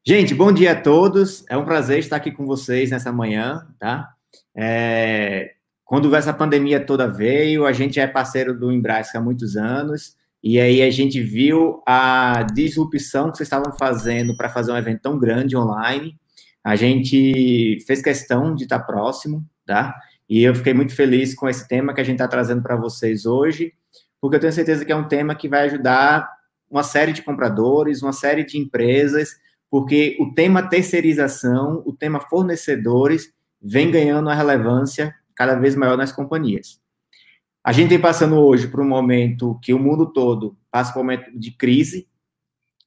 Gente, bom dia a todos. É um prazer estar aqui com vocês nessa manhã, tá? Quando essa pandemia toda veio, a gente é parceiro do Embrace há muitos anos, e aí a gente viu a disrupção que vocês estavam fazendo para fazer um evento tão grande online. A gente fez questão de estar próximo, tá? E eu fiquei muito feliz com esse tema que a gente está trazendo para vocês hoje, porque eu tenho certeza que é um tema que vai ajudar uma série de compradores, uma série de empresas, porque o tema terceirização, o tema fornecedores, vem ganhando uma relevância cada vez maior nas companhias. A gente tem passando hoje por um momento que o mundo todo passa por um momento de crise,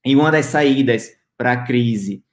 e uma das saídas para a crise,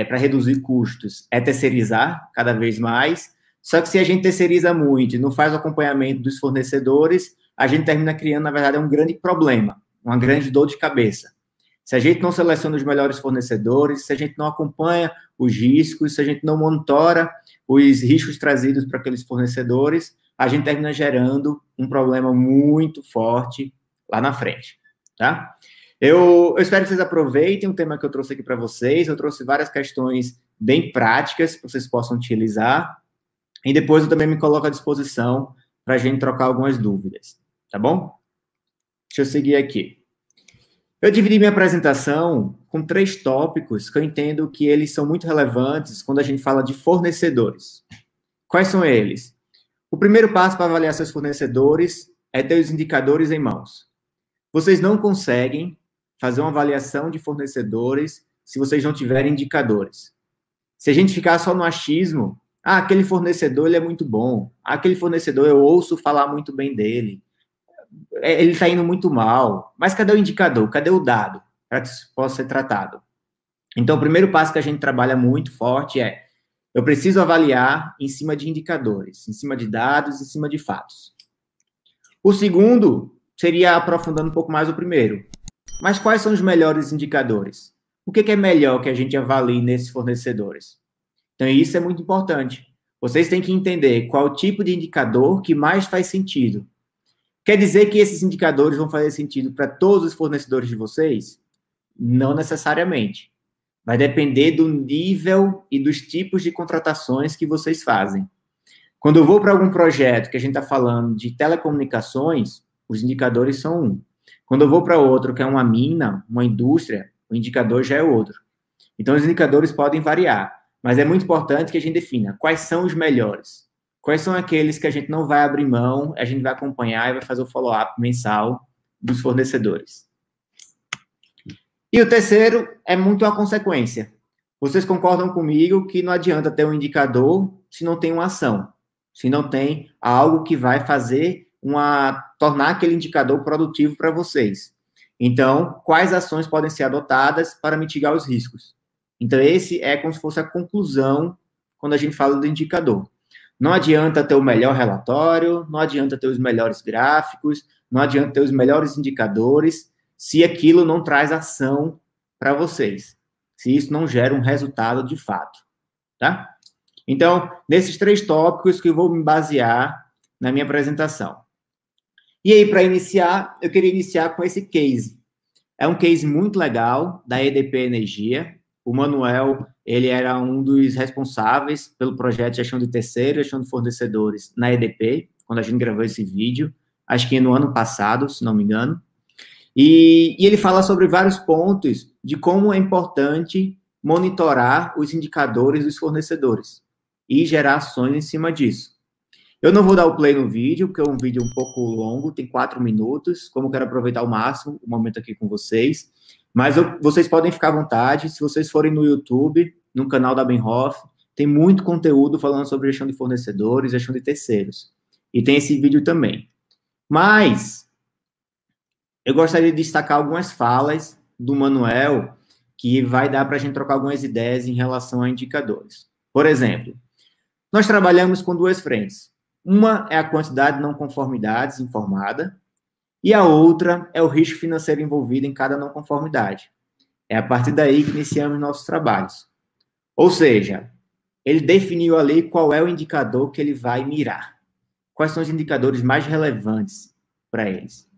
para reduzir custos, é terceirizar cada vez mais. Só que se a gente terceiriza muito e não faz o acompanhamento dos fornecedores, a gente termina criando, na verdade, um grande problema, uma grande dor de cabeça. Se a gente não seleciona os melhores fornecedores, se a gente não acompanha os riscos, se a gente não monitora os riscos trazidos para aqueles fornecedores, a gente termina gerando um problema muito forte lá na frente, tá? Eu espero que vocês aproveitem o tema que eu trouxe aqui para vocês. Eu trouxe várias questões bem práticas que vocês possam utilizar. E depois eu também me coloco à disposição para a gente trocar algumas dúvidas, tá bom? Deixa eu seguir aqui. Eu dividi minha apresentação com 3 tópicos que eu entendo que eles são muito relevantes quando a gente fala de fornecedores. Quais são eles? O primeiro passo para avaliar seus fornecedores é ter os indicadores em mãos. Vocês não conseguem fazer uma avaliação de fornecedores se vocês não tiverem indicadores. Se a gente ficar só no achismo, aquele fornecedor ele é muito bom, aquele fornecedor eu ouço falar muito bem dele, ele está indo muito mal, mas cadê o indicador? Cadê o dado para que isso possa ser tratado? Então, o primeiro passo que a gente trabalha muito forte é eu preciso avaliar em cima de indicadores, em cima de dados, em cima de fatos. O segundo seria aprofundando um pouco mais o primeiro. Mas quais são os melhores indicadores? O que é melhor que a gente avalie nesses fornecedores? Então, isso é muito importante. Vocês têm que entender qual o tipo de indicador que mais faz sentido. Quer dizer que esses indicadores vão fazer sentido para todos os fornecedores de vocês? Não necessariamente. Vai depender do nível e dos tipos de contratações que vocês fazem. Quando eu vou para algum projeto que a gente está falando de telecomunicações, os indicadores são um. Quando eu vou para outro, que é uma mina, uma indústria, o indicador já é outro. Então, os indicadores podem variar, mas é muito importante que a gente defina quais são os melhores. Quais são aqueles que a gente não vai abrir mão, a gente vai acompanhar e vai fazer o follow-up mensal dos fornecedores. E o terceiro é muito a consequência. Vocês concordam comigo que não adianta ter um indicador se não tem uma ação, se não tem algo que vai fazer tornar aquele indicador produtivo para vocês. Então, quais ações podem ser adotadas para mitigar os riscos? Então, esse é como se fosse a conclusão quando a gente fala do indicador. Não adianta ter o melhor relatório, não adianta ter os melhores gráficos, não adianta ter os melhores indicadores, se aquilo não traz ação para vocês, se isso não gera um resultado de fato, tá? Então, nesses 3 tópicos que eu vou me basear na minha apresentação. E aí, para iniciar, eu queria iniciar com esse case. É um case muito legal, da EDP Energia. O Manuel, ele era um dos responsáveis pelo projeto de gestão de terceiro, gestão de fornecedores na EDP, quando a gente gravou esse vídeo, acho que no ano passado, se não me engano. E ele fala sobre vários pontos de como é importante monitorar os indicadores dos fornecedores e gerar ações em cima disso. Eu não vou dar o play no vídeo, porque é um vídeo um pouco longo, tem 4 minutos, como eu quero aproveitar ao máximo o momento aqui com vocês. Mas vocês podem ficar à vontade, se vocês forem no YouTube, no canal da Benhoff, tem muito conteúdo falando sobre gestão de fornecedores, gestão de terceiros. E tem esse vídeo também. Mas eu gostaria de destacar algumas falas do Manuel que vai dar para a gente trocar algumas ideias em relação a indicadores. Por exemplo, nós trabalhamos com 2 frentes. Uma é a quantidade de não conformidades informada, e a outra é o risco financeiro envolvido em cada não conformidade. É a partir daí que iniciamos nossos trabalhos. Ou seja, ele definiu ali qual é o indicador que ele vai mirar. Quais são os indicadores mais relevantes para eles.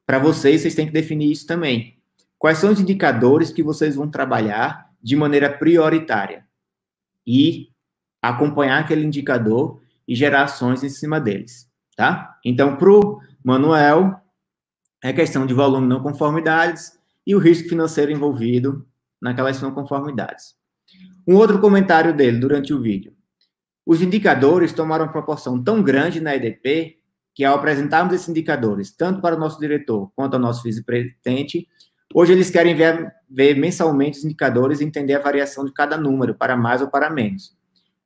Para vocês têm que definir isso também. Quais são os indicadores que vocês vão trabalhar de maneira prioritária e acompanhar aquele indicador e gerar ações em cima deles, tá? Então, para o Manuel, é questão de volume não conformidades e o risco financeiro envolvido naquelas não conformidades. Um outro comentário dele durante o vídeo. Os indicadores tomaram uma proporção tão grande na EDP que, ao apresentarmos esses indicadores, tanto para o nosso diretor quanto ao nosso vice-presidente, hoje eles querem ver mensalmente os indicadores e entender a variação de cada número, para mais ou para menos.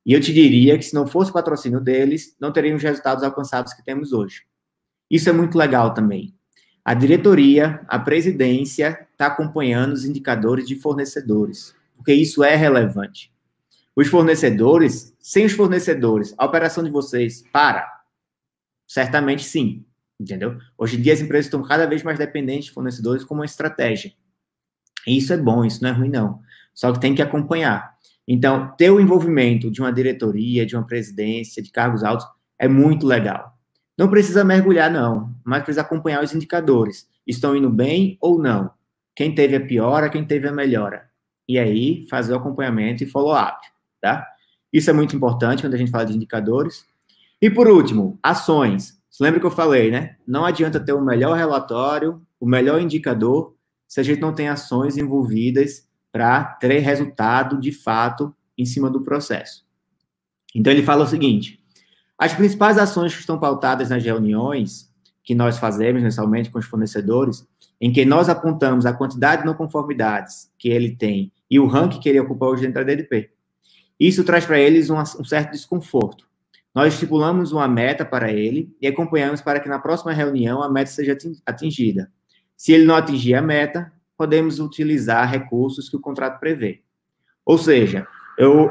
E eu te diria que, se não fosse o patrocínio deles, não teríamos os resultados alcançados que temos hoje. Isso é muito legal também. A diretoria, a presidência, está acompanhando os indicadores de fornecedores, porque isso é relevante. Os fornecedores, sem os fornecedores, a operação de vocês para? Certamente sim, entendeu? Hoje em dia as empresas estão cada vez mais dependentes de fornecedores como uma estratégia. E isso é bom, isso não é ruim não. Só que tem que acompanhar. Então, ter o envolvimento de uma diretoria, de uma presidência, de cargos altos, é muito legal. Não precisa mergulhar, não, mas precisa acompanhar os indicadores. Estão indo bem ou não? Quem teve a piora, quem teve a melhora? E aí, fazer o acompanhamento e follow-up, tá? Isso é muito importante quando a gente fala de indicadores. E, por último, ações. Você lembra que eu falei, né? Não adianta ter o melhor relatório, o melhor indicador, se a gente não tem ações envolvidas para ter resultado, de fato, em cima do processo. Então, ele fala o seguinte: as principais ações que estão pautadas nas reuniões que nós fazemos mensalmente com os fornecedores, em que nós apontamos a quantidade de não conformidades que ele tem e o ranking que ele ocupa hoje dentro da DDP. Isso traz para eles um certo desconforto. Nós estipulamos uma meta para ele e acompanhamos para que na próxima reunião a meta seja atingida. Se ele não atingir a meta, podemos utilizar recursos que o contrato prevê. Ou seja,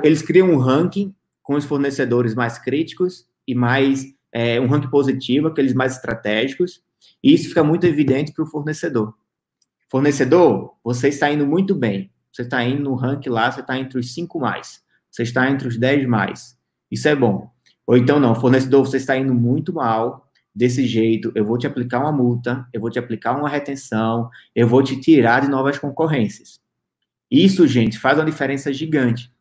eles criam um ranking com os fornecedores mais críticos e mais um ranking positivo, aqueles mais estratégicos, e isso fica muito evidente para o fornecedor. Fornecedor, você está indo muito bem. Você está indo no ranking lá, você está entre os 5 mais. Você está entre os 10 mais. Isso é bom. Ou então não, fornecedor, você está indo muito mal. Desse jeito, eu vou te aplicar uma multa, eu vou te aplicar uma retenção, eu vou te tirar de novas concorrências. Isso, gente, faz uma diferença gigante.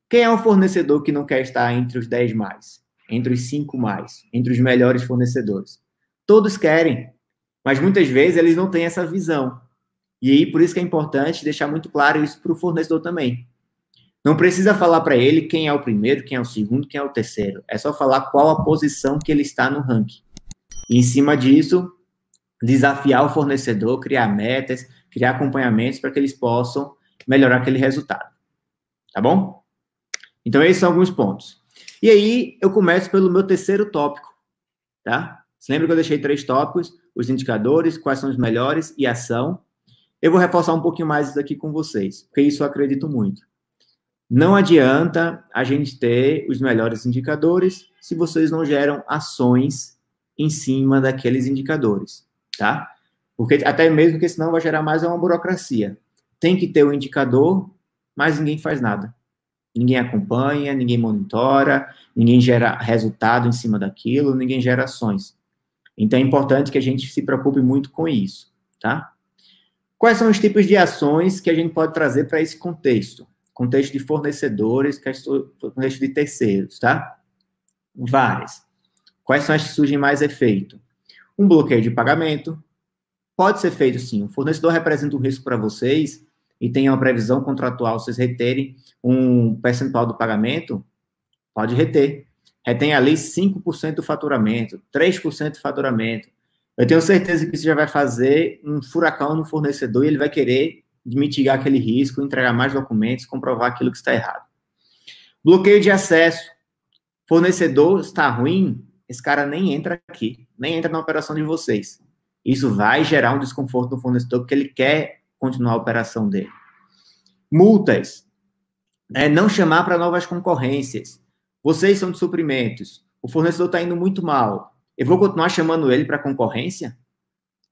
Quem é o fornecedor que não quer estar entre os 10 mais, entre os 5 mais, entre os melhores fornecedores? Todos querem, mas muitas vezes eles não têm essa visão. E aí, por isso que é importante deixar muito claro isso para o fornecedor também. Não precisa falar para ele quem é o primeiro, quem é o segundo, quem é o terceiro. É só falar qual a posição que ele está no ranking. E, em cima disso, desafiar o fornecedor, criar metas, criar acompanhamentos para que eles possam melhorar aquele resultado. Tá bom? Então, esses são alguns pontos. E aí, eu começo pelo meu terceiro tópico, tá? Você lembra que eu deixei 3 tópicos? Os indicadores, quais são os melhores e ação. Eu vou reforçar um pouquinho mais isso aqui com vocês, porque isso eu acredito muito. Não adianta a gente ter os melhores indicadores se vocês não geram ações em cima daqueles indicadores, tá? Porque até mesmo que senão vai gerar mais uma burocracia. Tem que ter o indicador, mas ninguém faz nada. Ninguém acompanha, ninguém monitora, ninguém gera resultado em cima daquilo, ninguém gera ações. Então, é importante que a gente se preocupe muito com isso, tá? Quais são os tipos de ações que a gente pode trazer para esse contexto? Contexto de fornecedores, contexto de terceiros, tá? Várias. Quais são as que surgem mais efeito? Um bloqueio de pagamento. Pode ser feito, sim. O fornecedor representa um risco para vocês e tem uma previsão contratual, vocês reterem um percentual do pagamento, pode reter. Retém ali 5% do faturamento, 3% do faturamento. Eu tenho certeza que isso já vai fazer um furacão no fornecedor e ele vai querer mitigar aquele risco, entregar mais documentos, comprovar aquilo que está errado. Bloqueio de acesso. Fornecedor está ruim, esse cara nem entra aqui, nem entra na operação de vocês. Isso vai gerar um desconforto no fornecedor, porque ele quer continuar a operação dele. Multas. Não chamar para novas concorrências. Vocês são de suprimentos. O fornecedor está indo muito mal. Eu vou continuar chamando ele para concorrência?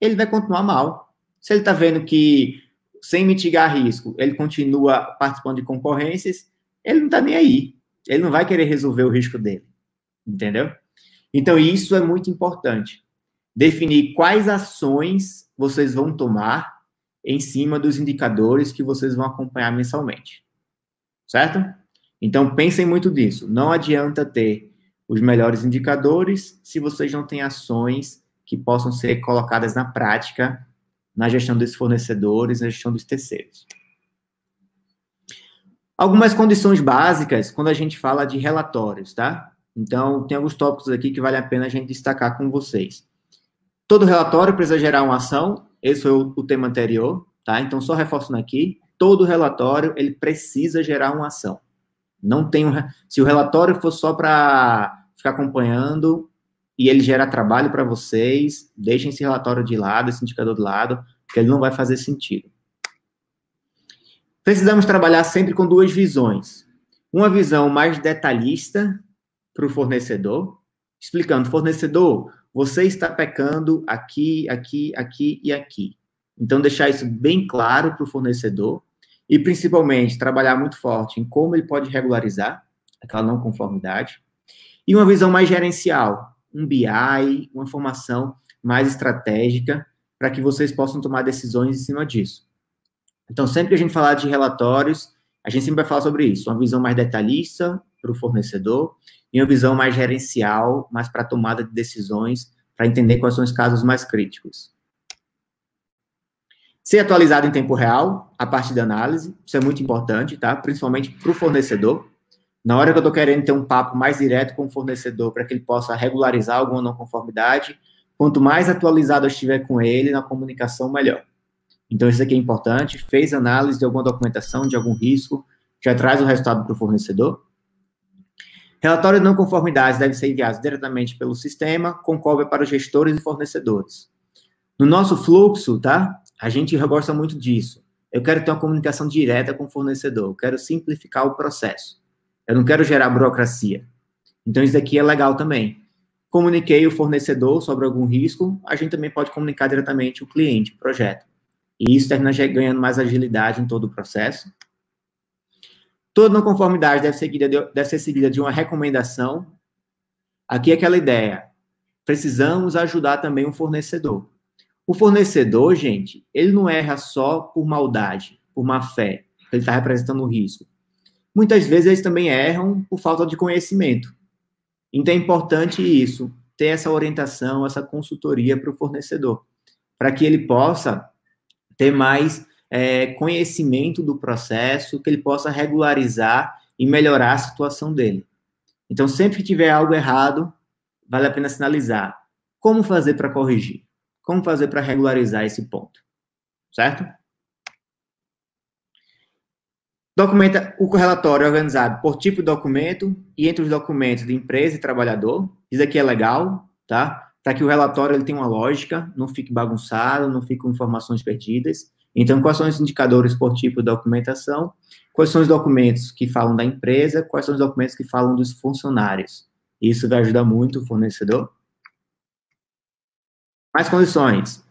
Ele vai continuar mal. Se ele está vendo que, sem mitigar risco, ele continua participando de concorrências, ele não está nem aí. Ele não vai querer resolver o risco dele. Entendeu? Então, isso é muito importante. Definir quais ações vocês vão tomar em cima dos indicadores que vocês vão acompanhar mensalmente. certo? Então, pensem muito nisso. Não adianta ter os melhores indicadores se vocês não têm ações que possam ser colocadas na prática na gestão desses fornecedores, na gestão dos terceiros. Algumas condições básicas quando a gente fala de relatórios, tá? Então, tem alguns tópicos aqui que vale a pena a gente destacar com vocês. Todo relatório precisa gerar uma ação, esse foi o tema anterior, tá? Então, só reforçando aqui, todo relatório, ele precisa gerar uma ação. Não tem se o relatório for só para ficar acompanhando e ele gera trabalho para vocês, deixem esse relatório de lado, esse indicador de lado, porque ele não vai fazer sentido. Precisamos trabalhar sempre com duas visões. Uma visão mais detalhista para o fornecedor, explicando, fornecedor, você está pecando aqui, aqui, aqui e aqui. Então, deixar isso bem claro para o fornecedor e, principalmente, trabalhar muito forte em como ele pode regularizar aquela não conformidade. E uma visão mais gerencial, um BI, uma formação mais estratégica para que vocês possam tomar decisões em cima disso. Então, sempre que a gente falar de relatórios, a gente sempre vai falar sobre isso, uma visão mais detalhista para o fornecedor e uma visão mais gerencial, mais para tomada de decisões, para entender quais são os casos mais críticos. Ser atualizado em tempo real, a parte da análise, isso é muito importante, tá? Principalmente para o fornecedor. Na hora que eu estou querendo ter um papo mais direto com o fornecedor, para que ele possa regularizar alguma não conformidade, quanto mais atualizado eu estiver com ele na comunicação, melhor. Então, isso aqui é importante. Fez análise de alguma documentação, de algum risco, já traz o resultado para o fornecedor. Relatório de não conformidades deve ser enviado diretamente pelo sistema, com cópia para os gestores e fornecedores. No nosso fluxo, tá? A gente gosta muito disso. Eu quero ter uma comunicação direta com o fornecedor, eu quero simplificar o processo. Eu não quero gerar burocracia. Então, isso daqui é legal também. Comuniquei o fornecedor sobre algum risco, a gente também pode comunicar diretamente o cliente, o projeto. E isso termina ganhando mais agilidade em todo o processo. Toda não conformidade deve ser seguida de uma recomendação. Aqui é aquela ideia. Precisamos ajudar também o fornecedor. O fornecedor, gente, ele não erra só por maldade, por má fé, ele está representando um risco. Muitas vezes eles também erram por falta de conhecimento. Então é importante isso, ter essa orientação, essa consultoria para o fornecedor, para que ele possa ter mais conhecimento do processo, que ele possa regularizar e melhorar a situação dele. Então, sempre que tiver algo errado, vale a pena sinalizar. Como fazer para corrigir? Como fazer para regularizar esse ponto? Certo? Documenta o relatório organizado por tipo de documento e entre os documentos de empresa e trabalhador. Isso aqui é legal, tá? Para que o relatório ele tenha uma lógica, não fique bagunçado, não fique com informações perdidas. Então, quais são os indicadores por tipo de documentação? Quais são os documentos que falam da empresa? Quais são os documentos que falam dos funcionários? Isso vai ajudar muito o fornecedor. Mais condições.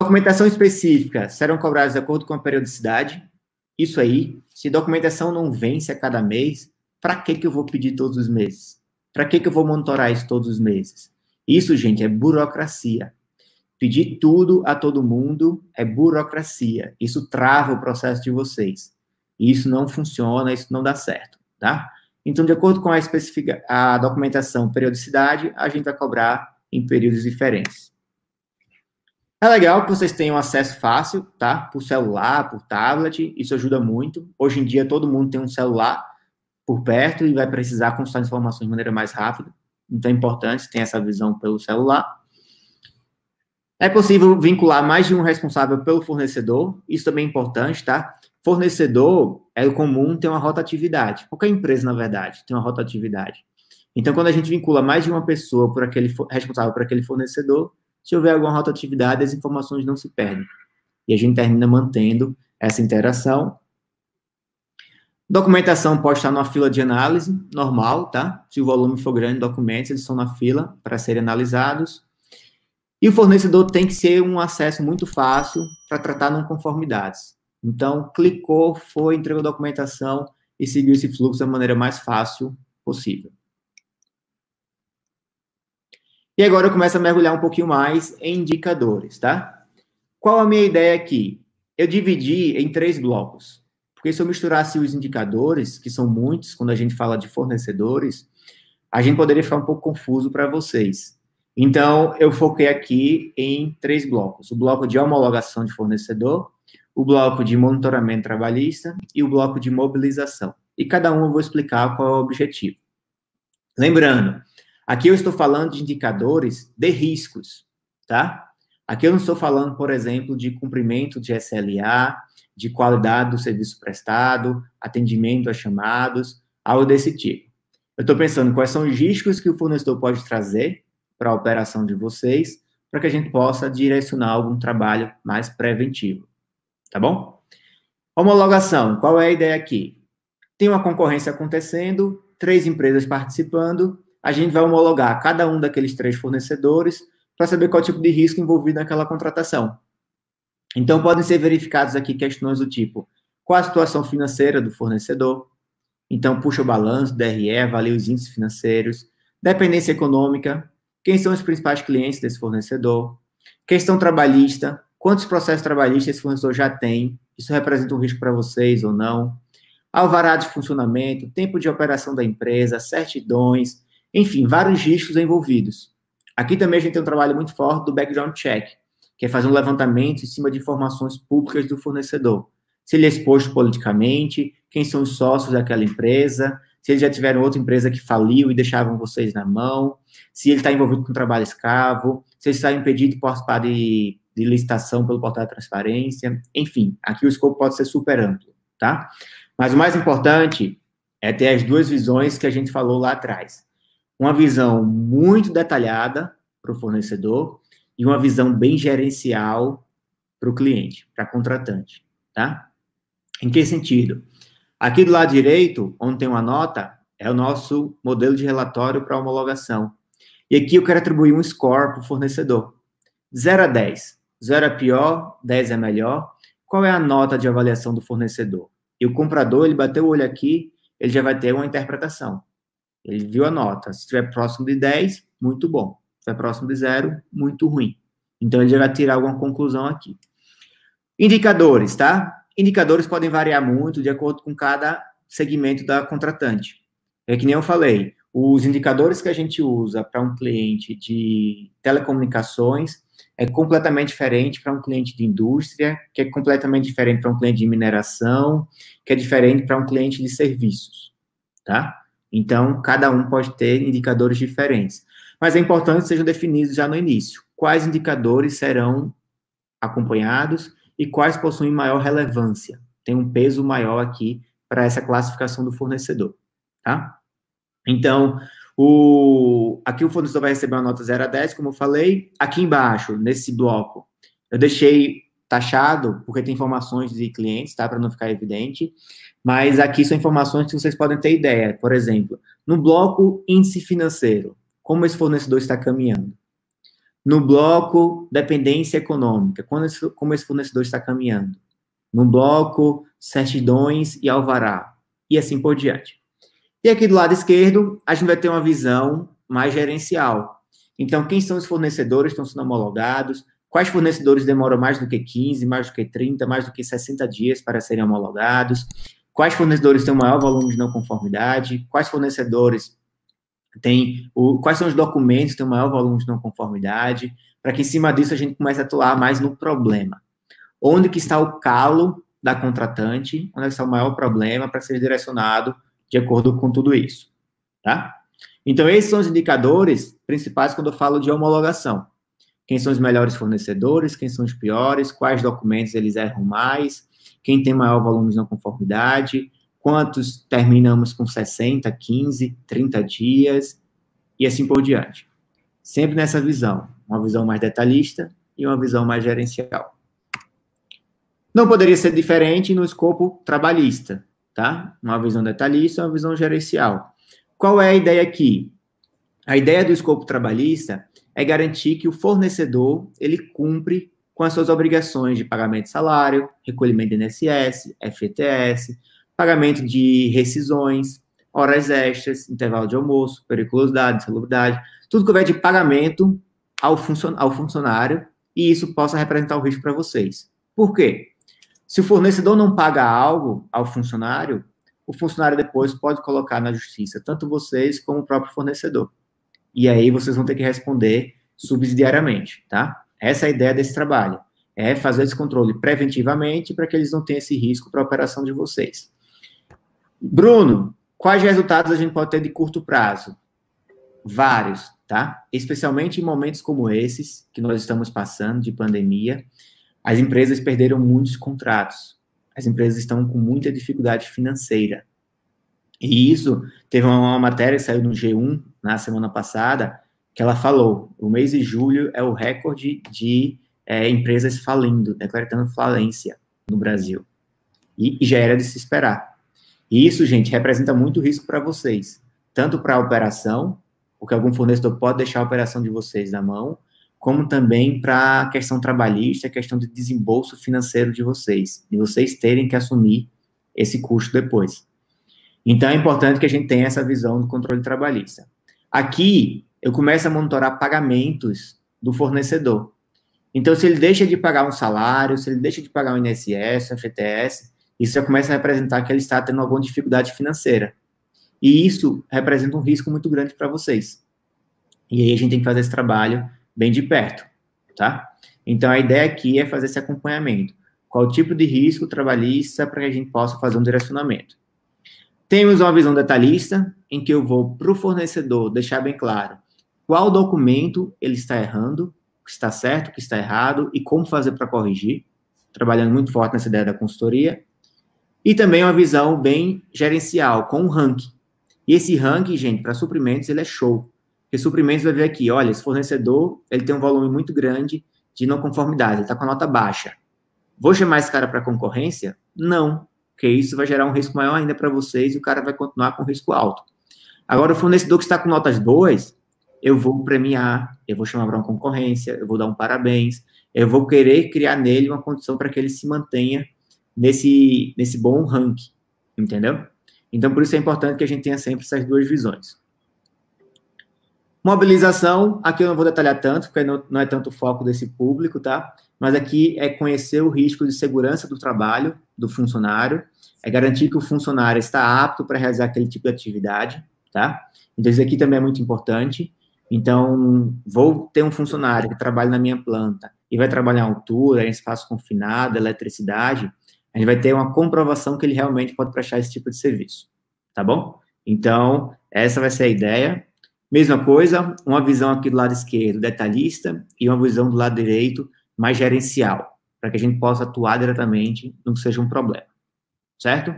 Documentação específica serão cobradas de acordo com a periodicidade. Isso aí, se documentação não vence a cada mês, para que eu vou pedir todos os meses? Para que eu vou monitorar isso todos os meses? Isso, gente, é burocracia. Pedir tudo a todo mundo é burocracia. Isso trava o processo de vocês. Isso não funciona, isso não dá certo, tá? Então, de acordo com a documentação periodicidade, a gente vai cobrar em períodos diferentes. É legal que vocês tenham acesso fácil, tá? Por celular, por tablet, isso ajuda muito. Hoje em dia, todo mundo tem um celular por perto e vai precisar consultar informações de maneira mais rápida. Então, é importante ter essa visão pelo celular. É possível vincular mais de um responsável pelo fornecedor, isso também é importante, tá? Fornecedor, é comum ter uma rotatividade. Qualquer empresa, na verdade, tem uma rotatividade. Então, quando a gente vincula mais de uma pessoa por aquele responsável por aquele fornecedor, se houver alguma rotatividade, as informações não se perdem. E a gente termina mantendo essa interação. Documentação pode estar numa fila de análise, normal, tá? Se o volume for grande de documentos, eles estão na fila para serem analisados. E o fornecedor tem que ser um acesso muito fácil para tratar não conformidades. Então, clicou, foi, entregou a documentação e seguiu esse fluxo da maneira mais fácil possível. E agora eu começo a mergulhar um pouquinho mais em indicadores, tá? Qual a minha ideia aqui? Eu dividi em 3 blocos. Por Porque se eu misturasse os indicadores, que são muitos, quando a gente fala de fornecedores, a gente poderia ficar um pouco confuso para vocês. Então, eu foquei aqui em 3 blocos. O bloco de homologação de fornecedor, o bloco de monitoramento trabalhista e o bloco de mobilização. E cada um eu vou explicar qual é o objetivo. Lembrando, aqui eu estou falando de indicadores de riscos, tá? Aqui eu não estou falando, por exemplo, de cumprimento de SLA, de qualidade do serviço prestado, atendimento a chamados, algo desse tipo. Eu estou pensando quais são os riscos que o fornecedor pode trazer para a operação de vocês, para que a gente possa direcionar algum trabalho mais preventivo, tá bom? Homologação, qual é a ideia aqui? Tem uma concorrência acontecendo, 3 empresas participando, a gente vai homologar cada um daqueles 3 fornecedores para saber qual tipo de risco envolvido naquela contratação. Então, podem ser verificados aqui questões do tipo, qual a situação financeira do fornecedor? Então, puxa o balanço, DRE, avalia os índices financeiros, dependência econômica, quem são os principais clientes desse fornecedor, questão trabalhista, quantos processos trabalhistas esse fornecedor já tem, isso representa um risco para vocês ou não, alvará de funcionamento, tempo de operação da empresa, certidões, enfim, vários riscos envolvidos. Aqui também a gente tem um trabalho muito forte do background check, que é fazer um levantamento em cima de informações públicas do fornecedor. Se ele é exposto politicamente, quem são os sócios daquela empresa, se eles já tiveram outra empresa que faliu e deixavam vocês na mão, se ele está envolvido com trabalho escravo, se ele está impedido de participar de licitação pelo portal da transparência, enfim, aqui o escopo pode ser super amplo, tá? Mas o mais importante é ter as 2 visões que a gente falou lá atrás. Uma visão muito detalhada para o fornecedor e uma visão bem gerencial para o cliente, para contratante, tá? Em que sentido? Aqui do lado direito, onde tem uma nota, é o nosso modelo de relatório para homologação. E aqui eu quero atribuir um score para o fornecedor. 0 a 10. 0 é pior, 10 é melhor. Qual é a nota de avaliação do fornecedor? E o comprador, ele bateu o olho aqui, ele já vai ter uma interpretação. Ele viu a nota. Se estiver próximo de 10, muito bom. Se estiver próximo de 0, muito ruim. Então, ele já vai tirar alguma conclusão aqui. Indicadores, tá? Indicadores podem variar muito de acordo com cada segmento da contratante. É que nem eu falei, os indicadores que a gente usa para um cliente de telecomunicações é completamente diferente para um cliente de indústria, que é completamente diferente para um cliente de mineração, que é diferente para um cliente de serviços, tá? Então, cada um pode ter indicadores diferentes. Mas é importante que sejam definidos já no início. Quais indicadores serão acompanhados e quais possuem maior relevância. Tem um peso maior aqui para essa classificação do fornecedor, tá? Então, aqui o fornecedor vai receber uma nota 0 a 10, como eu falei. Aqui embaixo, nesse bloco, eu deixei taxado, porque tem informações de clientes, tá? Para não ficar evidente. Mas aqui são informações que vocês podem ter ideia. Por exemplo, no bloco índice financeiro, como esse fornecedor está caminhando. No bloco dependência econômica, como esse fornecedor está caminhando. No bloco certidões e alvará. E assim por diante. E aqui do lado esquerdo, a gente vai ter uma visão mais gerencial. Então, quem são os fornecedores que estão sendo homologados? Quais fornecedores demoram mais do que 15, mais do que 30, mais do que 60 dias para serem homologados? Quais fornecedores têm o maior volume de não conformidade? Quais fornecedores quais são os documentos que têm o maior volume de não conformidade? Para que, em cima disso, a gente comece a atuar mais no problema. Onde que está o calo da contratante? Onde está o maior problema para ser direcionado de acordo com tudo isso, tá? Então, esses são os indicadores principais quando eu falo de homologação. Quem são os melhores fornecedores, quem são os piores, quais documentos eles erram mais, quem tem maior volume de não conformidade, quantos terminamos com 60, 15, 30 dias, e assim por diante. Sempre nessa visão, uma visão mais detalhista e uma visão mais gerencial. Não poderia ser diferente no escopo trabalhista, tá? Uma visão detalhista e uma visão gerencial. Qual é a ideia aqui? A ideia do escopo trabalhista é garantir que o fornecedor, ele cumpre com as suas obrigações de pagamento de salário, recolhimento de INSS, FGTS, pagamento de rescisões, horas extras, intervalo de almoço, periculosidade, insalubridade, tudo que houver de pagamento ao funcionário, e isso possa representar o risco para vocês. Por quê? Se o fornecedor não paga algo ao funcionário, o funcionário depois pode colocar na justiça, tanto vocês como o próprio fornecedor. E aí vocês vão ter que responder subsidiariamente, tá? Essa é a ideia desse trabalho. É fazer esse controle preventivamente para que eles não tenham esse risco para a operação de vocês. Bruno, quais resultados a gente pode ter de curto prazo? Vários, tá? Especialmente em momentos como esses que nós estamos passando de pandemia, as empresas perderam muitos contratos. As empresas estão com muita dificuldade financeira. E isso, teve uma matéria que saiu no G1 na semana passada, que ela falou, o mês de julho é o recorde de empresas falindo, declarando falência no Brasil. E já era de se esperar. E isso, gente, representa muito risco para vocês, tanto para a operação, porque algum fornecedor pode deixar a operação de vocês na mão, como também para a questão trabalhista, a questão de desembolso financeiro de vocês terem que assumir esse custo depois. Então, é importante que a gente tenha essa visão do controle trabalhista. Aqui, eu começo a monitorar pagamentos do fornecedor. Então, se ele deixa de pagar um salário, se ele deixa de pagar um INSS, um FGTS, isso já começa a representar que ele está tendo alguma dificuldade financeira. E isso representa um risco muito grande para vocês. E aí a gente tem que fazer esse trabalho bem de perto, tá? Então, a ideia aqui é fazer esse acompanhamento. Qual o tipo de risco trabalhista para que a gente possa fazer um direcionamento. Temos uma visão detalhista, em que eu vou para o fornecedor deixar bem claro qual documento ele está errando, o que está certo, o que está errado e como fazer para corrigir, trabalhando muito forte nessa ideia da consultoria. E também uma visão bem gerencial, com um ranking. E esse ranking, gente, para suprimentos, ele é show. Porque suprimentos vai ver aqui, olha, esse fornecedor, ele tem um volume muito grande de não conformidade, ele está com a nota baixa. Vou chamar esse cara para concorrência? Não, porque isso vai gerar um risco maior ainda para vocês e o cara vai continuar com risco alto. Agora, o fornecedor que está com notas boas, eu vou premiar, eu vou chamar para uma concorrência, eu vou dar um parabéns, eu vou querer criar nele uma condição para que ele se mantenha nesse bom ranking, entendeu? Então, por isso é importante que a gente tenha sempre essas duas visões. Mobilização, aqui eu não vou detalhar tanto, porque não é tanto o foco desse público, tá? Mas aqui é conhecer o risco de segurança do trabalho do funcionário, é garantir que o funcionário está apto para realizar aquele tipo de atividade, tá? Então, isso aqui também é muito importante. Então, vou ter um funcionário que trabalha na minha planta e vai trabalhar em altura, em espaço confinado, eletricidade, a gente vai ter uma comprovação que ele realmente pode prestar esse tipo de serviço, tá bom? Então, essa vai ser a ideia. Mesma coisa, uma visão aqui do lado esquerdo, detalhista, e uma visão do lado direito, mais gerencial, para que a gente possa atuar diretamente, não seja um problema, certo?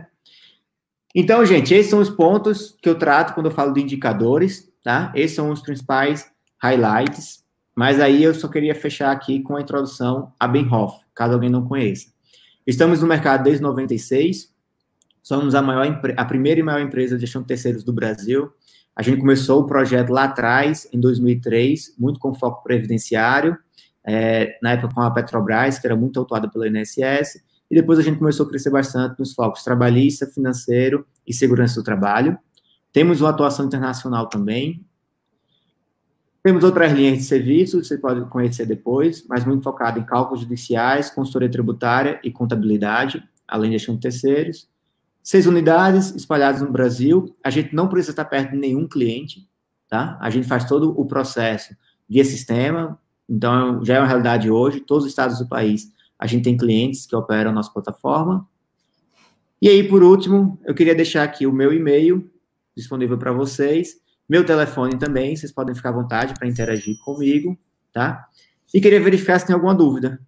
Então, gente, esses são os pontos que eu trato quando eu falo de indicadores, tá? Esses são os principais highlights, mas aí eu só queria fechar aqui com a introdução a Benhoff, caso alguém não conheça. Estamos no mercado desde 96, somos a primeira e maior empresa de gestão de terceiros do Brasil. A gente começou o projeto lá atrás, em 2003, muito com foco previdenciário, na época com a Petrobras, que era muito autuada pelo INSS, e depois a gente começou a crescer bastante nos focos trabalhista, financeiro e segurança do trabalho. Temos uma atuação internacional também. Temos outras linhas de serviços, você pode conhecer depois, mas muito focado em cálculos judiciais, consultoria tributária e contabilidade, além de gestão de terceiros. 6 unidades espalhadas no Brasil. A gente não precisa estar perto de nenhum cliente, tá? A gente faz todo o processo via sistema, então já é uma realidade hoje. Todos os estados do país, a gente tem clientes que operam a nossa plataforma. E aí, por último, eu queria deixar aqui o meu e-mail disponível para vocês. Meu telefone também, vocês podem ficar à vontade para interagir comigo, tá? E queria verificar se tem alguma dúvida.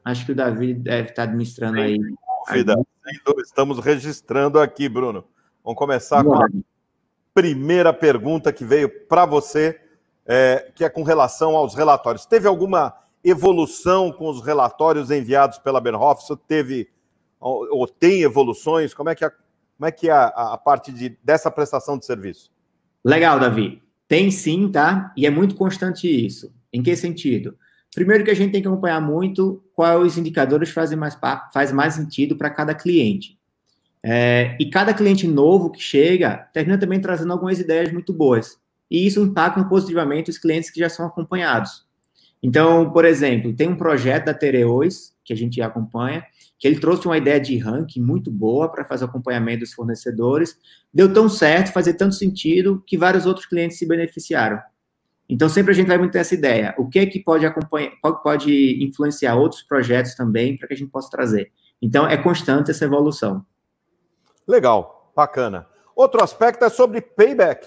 Acho que o Davi deve estar administrando aí. Estamos registrando aqui, Bruno. Vamos começar com a primeira pergunta que veio para você, que é com relação aos relatórios. Teve alguma evolução com os relatórios enviados pela Benhoff? Isso teve ou tem evoluções? Como é que é a parte dessa prestação de serviço? Legal, Davi. Tem sim, tá? E é muito constante isso. Em que sentido? Primeiro que a gente tem que acompanhar muito quais indicadores faz mais sentido para cada cliente. E cada cliente novo que chega termina também trazendo algumas ideias muito boas. E isso impacta positivamente os clientes que já são acompanhados. Então, por exemplo, tem um projeto da Tereos, que a gente acompanha, que ele trouxe uma ideia de ranking muito boa para fazer o acompanhamento dos fornecedores. Deu tão certo, fazia tanto sentido, que vários outros clientes se beneficiaram. Então, sempre a gente vai muito ter essa ideia. O que é que pode acompanhar, pode influenciar outros projetos também para que a gente possa trazer? Então, é constante essa evolução. Legal, bacana. Outro aspecto é sobre payback.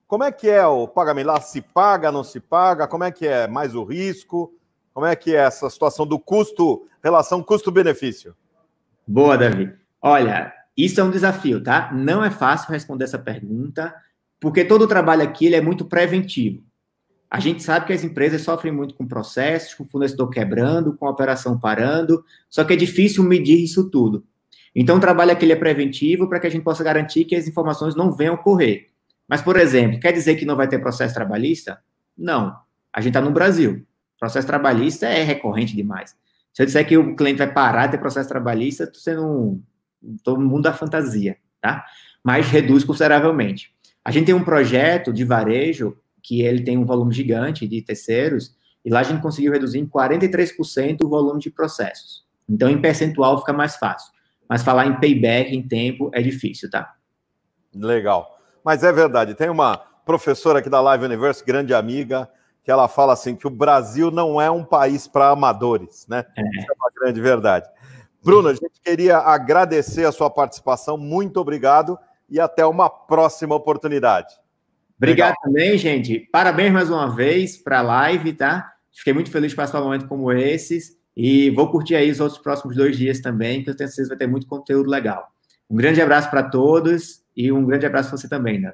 Como é que é o pagamento lá? Se paga, não se paga? Como é que é mais o risco? Como é que é essa situação do custo, relação custo-benefício? Boa, Davi. Olha, isso é um desafio, tá? Não é fácil responder essa pergunta, porque todo o trabalho aqui ele é muito preventivo. A gente sabe que as empresas sofrem muito com processos, com o fornecedor quebrando, com a operação parando, só que é difícil medir isso tudo. Então, o trabalho aqui ele é preventivo para que a gente possa garantir que as informações não venham ocorrer. Mas, por exemplo, quer dizer que não vai ter processo trabalhista? Não. A gente está no Brasil. Processo trabalhista é recorrente demais. Se eu disser que o cliente vai parar de ter processo trabalhista, estou sendo todo mundo da fantasia, tá? Mas reduz consideravelmente. A gente tem um projeto de varejo que ele tem um volume gigante de terceiros, e lá a gente conseguiu reduzir em 43% o volume de processos. Então, em percentual, fica mais fácil. Mas falar em payback, em tempo, é difícil, tá? Legal. Mas é verdade, tem uma professora aqui da Live Universe, grande amiga, que ela fala assim, que o Brasil não é um país para amadores, né? Isso é uma grande verdade. Bruno, a gente queria agradecer a sua participação, muito obrigado e até uma próxima oportunidade. Obrigado também, gente. Parabéns mais uma vez para a live, tá? Fiquei muito feliz de participar de um momento como esses e vou curtir aí os outros próximos 2 dias também, que eu tenho certeza que vai ter muito conteúdo legal. Um grande abraço para todos e um grande abraço para você também, né?